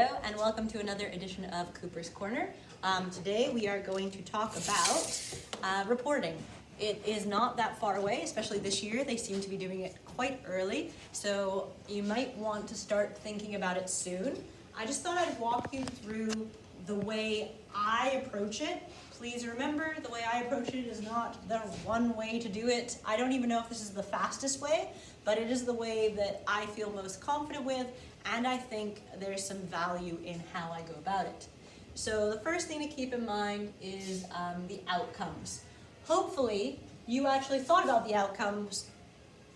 Hello and welcome to another edition of Cooper's Corner. Today we are going to talk about reporting. It is not that far away, especially this year. They seem to be doing it quite early, so you might want to start thinking about it soon. I just thought I'd walk you through the way I approach it. Please remember, the way I approach it is not the one way to do it. I don't even know if this is the fastest way, but it is the way that I feel most confident with, and I think there's some value in how I go about it. So the first thing to keep in mind is the outcomes. Hopefully, you actually thought about the outcomes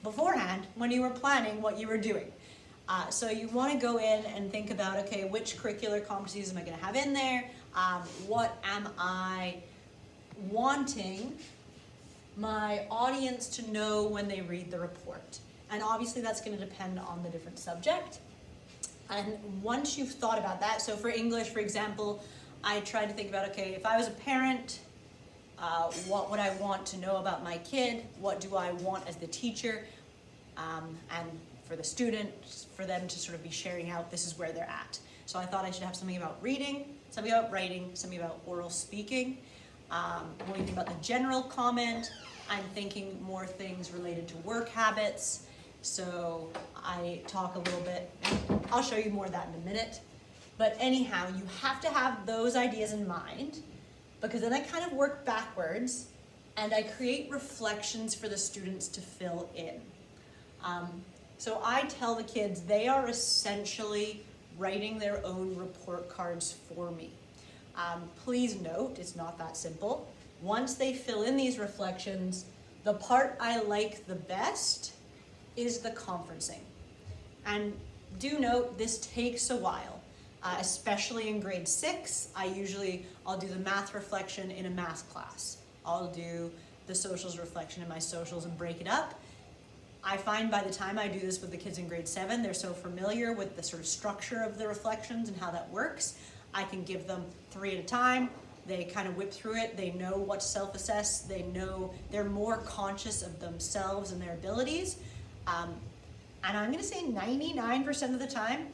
beforehand when you were planning what you were doing. So you want to go in and think about, okay, which curricular competencies am I going to have in there? What am I wanting my audience to know when they read the report? And obviously that's going to depend on the different subject. And once you've thought about that, so for English, for example, I tried to think about, okay, if I was a parent, what would I want to know about my kid? What do I want as the teacher? And for the student, for them to sort of be sharing out, this is where they're at. So I thought I should have something about reading, something about writing, something about oral speaking. When we think about the general comment, I'm thinking more things related to work habits. So I talk a little bit, I'll show you more of that in a minute. But anyhow, you have to have those ideas in mind, because then I kind of work backwards and I create reflections for the students to fill in. So I tell the kids they are essentially writing their own report cards for me. Please note, it's not that simple. Once they fill in these reflections, the part I like the best is the conferencing. And do note, this takes a while, especially in grade 6. I'll do the math reflection in a math class. I'll do the socials reflection in my socials and break it up. I find by the time I do this with the kids in grade 7, they're so familiar with the sort of structure of the reflections and how that works. I can give them 3 at a time. They kind of whip through it. They know what to self-assess. They know they're more conscious of themselves and their abilities. And I'm going to say 99% of the time,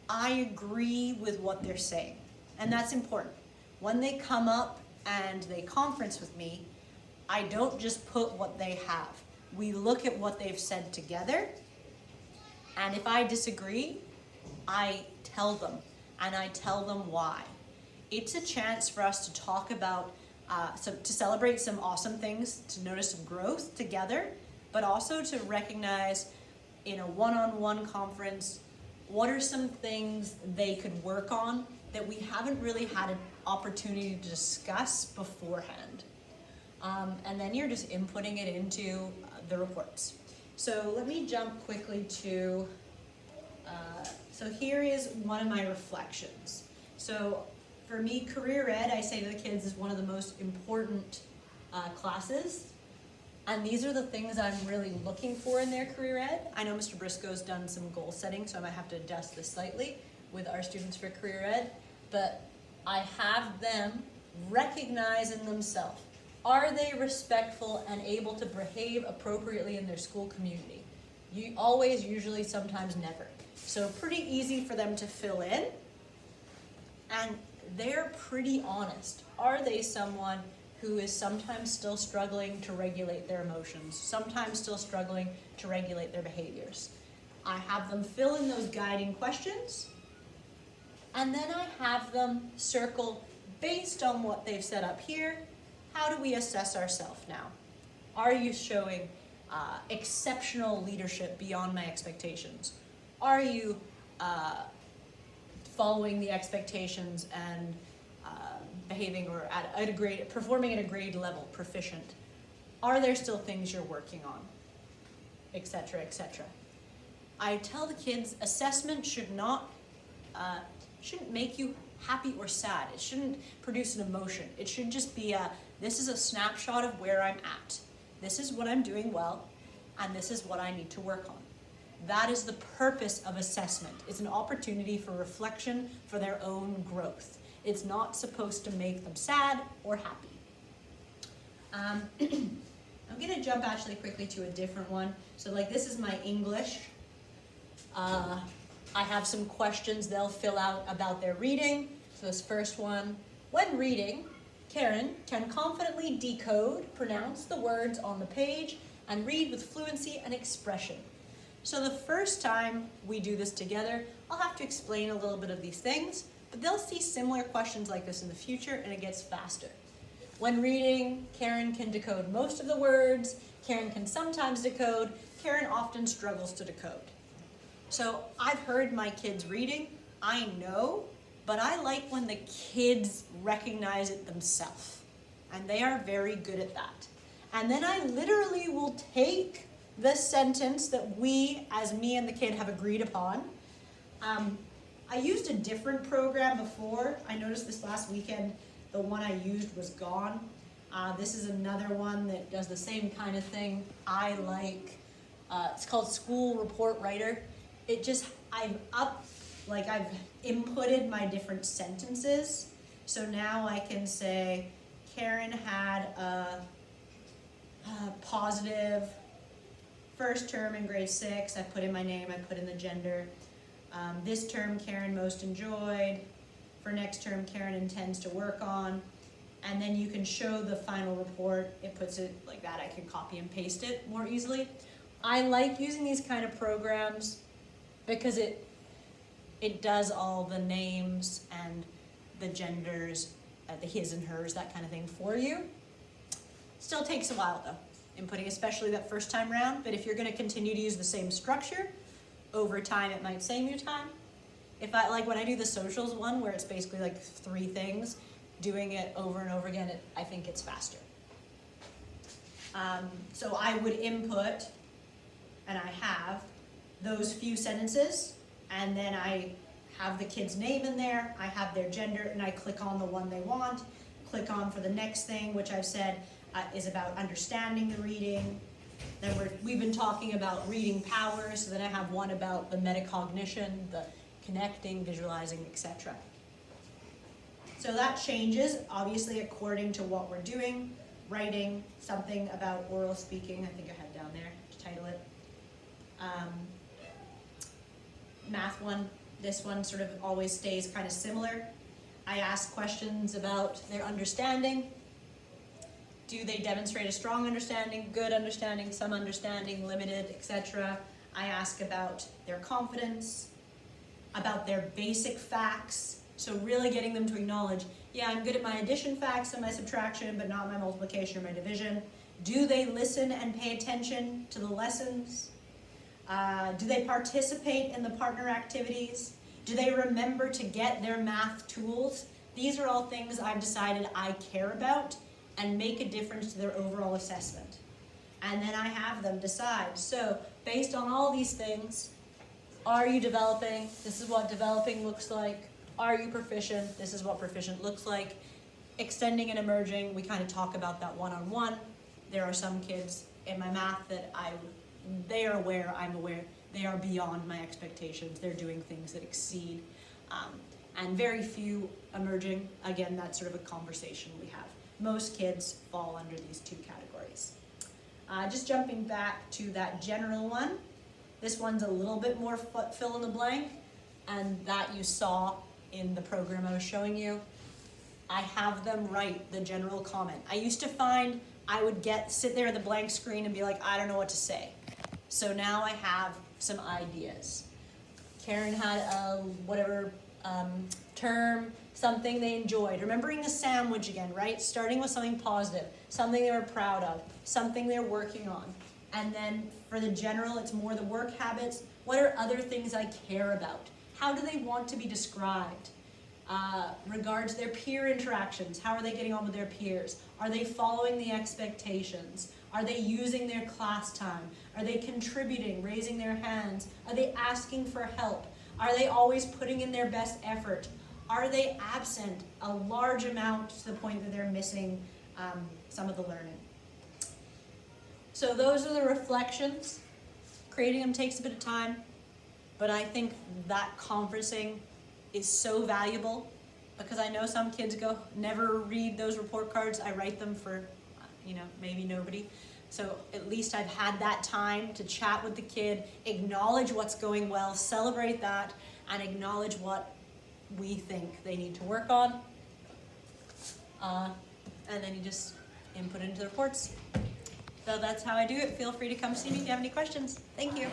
I agree with what they're saying. And that's important. When they come up and they conference with me, I don't just put what they have. We look at what they've said together, and if I disagree, I tell them, and I tell them why. It's a chance for us to talk about, to celebrate some awesome things, to notice some growth together, but also to recognize in a one-on-one conference, what are some things they could work on that we haven't really had an opportunity to discuss beforehand. And then you're just inputting it into the reports. So let me jump quickly to, so here is one of my reflections. So for me, career ed, I say to the kids, is one of the most important classes. And these are the things I'm really looking for in their career ed. I know Mr. Briscoe's done some goal setting, so I might have to adjust this slightly with our students for career ed, but I have them recognize in themselves, are they respectful and able to behave appropriately in their school community? You always, usually, sometimes never. So pretty easy for them to fill in, and they're pretty honest. Are they someone who is sometimes still struggling to regulate their emotions, sometimes still struggling to regulate their behaviors? I have them fill in those guiding questions, and then I have them circle based on what they've set up here. How do we assess ourselves now? Are you showing exceptional leadership beyond my expectations? Are you following the expectations and behaving or at a grade, performing at a grade level, proficient? Are there still things you're working on? Etc., etc. I tell the kids assessment shouldn't make you happy or sad. It shouldn't produce an emotion. It should just be this is a snapshot of where I'm at. This is what I'm doing well, and this is what I need to work on. That is the purpose of assessment. It's an opportunity for reflection for their own growth. It's not supposed to make them sad or happy. I'm going to jump actually quickly to a different one. So like this is my English I have some questions they'll fill out about their reading. So this first one, when reading, Karen can confidently decode, pronounce the words on the page, and read with fluency and expression. So the first time we do this together, I'll have to explain a little bit of these things, but they'll see similar questions like this in the future, and it gets faster. When reading, Karen can decode most of the words, Karen can sometimes decode, Karen often struggles to decode. So I've heard my kids reading, I know, but I like when the kids recognize it themselves, and they are very good at that. And then I literally will take the sentence that we, as me and the kid, have agreed upon. I used a different program before. I noticed this last weekend, the one I used was gone. This is another one that does the same kind of thing. I like, it's called School Report Writer. I've inputted my different sentences. So now I can say, Karen had a positive first term in grade 6. I put in my name, I put in the gender. This term Karen most enjoyed. For next term Karen intends to work on. And then you can show the final report. It puts it like that. I can copy and paste it more easily. I like using these kind of programs because it does all the names and the genders, the his and hers, that kind of thing for you. Still takes a while though, inputting, especially that first time round, but if you're gonna continue to use the same structure, over time it might save you time. When I do the socials one, where it's basically like 3 things, doing it over and over again, I think it's faster. So I would input, and I have, those few sentences, and then I have the kid's name in there, I have their gender, and I click on the one they want, click on for the next thing, which I've said is about understanding the reading. Then we've been talking about reading power, so then I have one about the metacognition, the connecting, visualizing, etc. So that changes, obviously, according to what we're doing. Writing, something about oral speaking, I think I had down there to title it. Math one, this one sort of always stays kind of similar. I ask questions about their understanding. Do they demonstrate a strong understanding, good understanding, some understanding, limited, etc.? I ask about their confidence, about their basic facts, so really getting them to acknowledge, yeah, I'm good at my addition facts and my subtraction, but not my multiplication or my division. Do they listen and pay attention to the lessons? Do they participate in the partner activities? Do they remember to get their math tools? These are all things I've decided I care about and make a difference to their overall assessment. And then I have them decide. So based on all these things, are you developing? This is what developing looks like. Are you proficient? This is what proficient looks like. Extending and emerging, we kind of talk about that one-on-one. There are some kids in my math that they are aware, I'm aware, they are beyond my expectations. They're doing things that exceed. And very few emerging. Again, that's sort of a conversation we have. Most kids fall under these 2 categories. Just jumping back to that general one. This one's a little bit more fill in the blank, and that you saw in the program I was showing you. I have them write the general comment. I used to find I would sit there at the blank screen and be like, I don't know what to say. So now I have some ideas. Karen had a term, something they enjoyed. Remembering the sandwich again, right? Starting with something positive, something they were proud of, something they're working on. And then for the general, it's more the work habits. What are other things I care about? How do they want to be described? Regards their peer interactions, how are they getting on with their peers? Are they following the expectations? Are they using their class time? Are they contributing, raising their hands? Are they asking for help? Are they always putting in their best effort? Are they absent a large amount to the point that they're missing some of the learning? So those are the reflections. Creating them takes a bit of time, but I think that conferencing is so valuable because I know some kids never read those report cards. I write them for, maybe nobody. So at least I've had that time to chat with the kid, acknowledge what's going well, celebrate that, and acknowledge what we think they need to work on. And then you just input into the reports. So that's how I do it. Feel free to come see me if you have any questions. Thank you.